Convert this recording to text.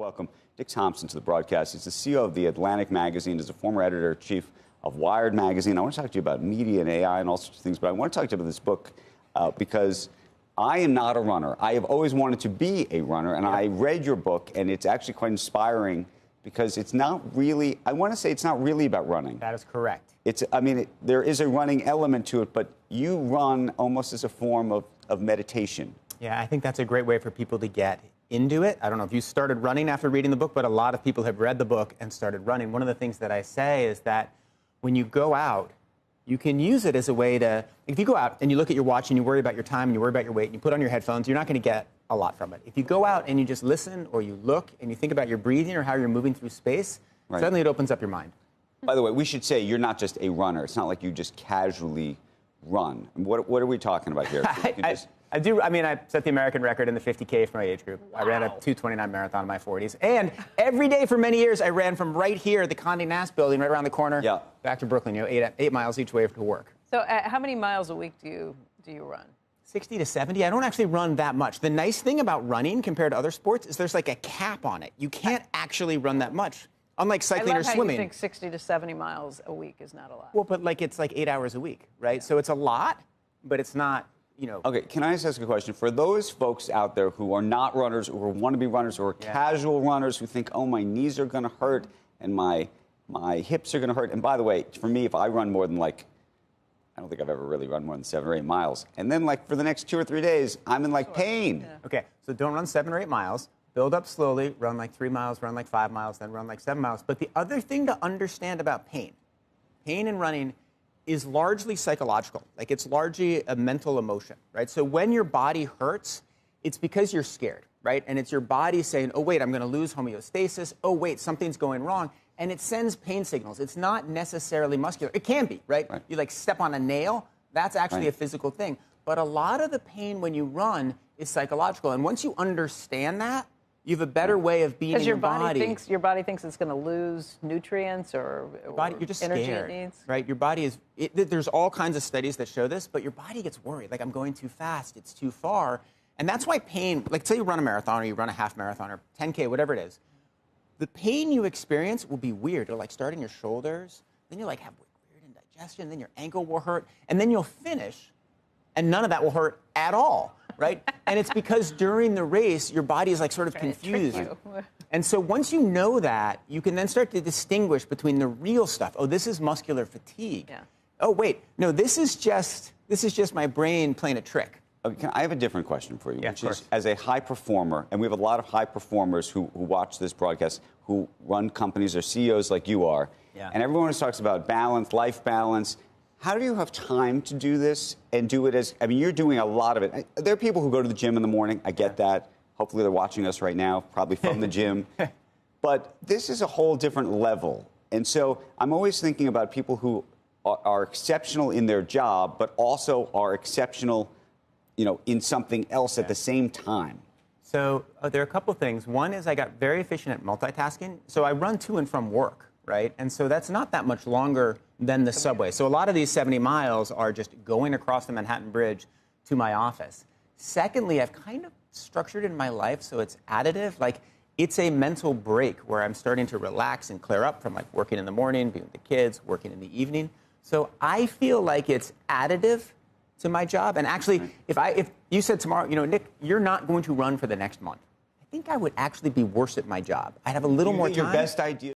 welcome Dick Thompson to the broadcast. He's the CEO of The Atlantic magazine, is a former editor-in-chief of Wired magazine. I want to talk to you about media and AI and all sorts of things, but I want to talk to you about this book because I am not a runner. I have always wanted to be a runner, and I read your book, and it's actually quite inspiring because it's not really, I want to say it's not really about running. That is correct. There is a running element to it, but you run almost as a form of meditation. Yeah, I think that's a great way for people to get into it. I don't know if you started running after reading the book, but a lot of people have read the book and started running. One of the things that I say is that when you go out, you can use it as a way to, if you go out and you look at your watch and you worry about your time and you worry about your weight and you put on your headphones, you're not going to get a lot from it. If you go out and you just listen or you look and you think about your breathing or how you're moving through space, suddenly it opens up your mind. By the way, we should say you're not just a runner. It's not like you just casually run. What are we talking about here? I set the American record in the 50K for my age group. Wow. I ran a 2:29 marathon in my 40s. And every day for many years, I ran from right here, the Condé Nast building, right around the corner, back to Brooklyn, 8 miles each way to work. So how many miles a week do you run? 60 to 70. I don't actually run that much. The nice thing about running compared to other sports is there's like a cap on it. You can't actually run that much. Unlike cycling or swimming. I think 60 to 70 miles a week is not a lot. Well, but it's like 8 hours a week, right? Yeah. So it's a lot, but it's not, Okay, can I just ask a question? For those folks out there who are not runners or want to be runners or casual runners who think, oh, my knees are going to hurt and my hips are going to hurt. And by the way, for me, if I run more than I don't think I've ever really run more than 7 or 8 miles. And then for the next 2 or 3 days, I'm in pain. Yeah. Okay, so don't run 7 or 8 miles. Build up slowly, run 3 miles, run 5 miles, then run 7 miles. But the other thing to understand about pain in running is largely psychological. It's largely a mental emotion, right? So when your body hurts, it's because you're scared, right? And it's your body saying, oh, wait, I'm going to lose homeostasis. Oh, wait, something's going wrong. And it sends pain signals. It's not necessarily muscular. It can be, right? You step on a nail. That's actually a physical thing. But a lot of the pain when you run is psychological. And once you understand that, you have a better way of being in your body. Because your body thinks it's going to lose nutrients or you're just energy scared, it needs. Right? Your body is, there's all kinds of studies that show this, but your body gets worried. I'm going too fast, it's too far. And that's why pain, say you run a marathon or you run a half marathon or 10K, whatever it is, the pain you experience will be weird. It'll start in your shoulders, then you'll have weird indigestion, then your ankle will hurt, and then you'll finish, and none of that will hurt at all. Right? And it's because during the race, your body is sort of confused. And so once you know that, you can then start to distinguish between the real stuff. Oh, this is muscular fatigue. Yeah. Oh, wait, no, this is just my brain playing a trick. Okay, I have a different question for you, which is, as a high performer, and we have a lot of high performers who watch this broadcast, who run companies or CEOs like you are, and everyone always talks about balance, life balance. How do you have time to do this and do it you're doing a lot of it. There are people who go to the gym in the morning. I get that. Hopefully they're watching us right now, probably from the gym. But this is a whole different level. And so I'm always thinking about people who are exceptional in their job, but also are exceptional, in something else at the same time. So there are a couple of things. One is I got very efficient at multitasking. So I run to and from work. Right? And so that's not that much longer than the subway. So a lot of these 70 miles are just going across the Manhattan Bridge to my office. Secondly, I've kind of structured in my life so it's additive. It's a mental break where I'm starting to relax and clear up from working in the morning, being with the kids, working in the evening. So I feel like it's additive to my job. And actually, if you said tomorrow, Nick, you're not going to run for the next month, I think I would actually be worse at my job. I'd have a little more time. Your best idea.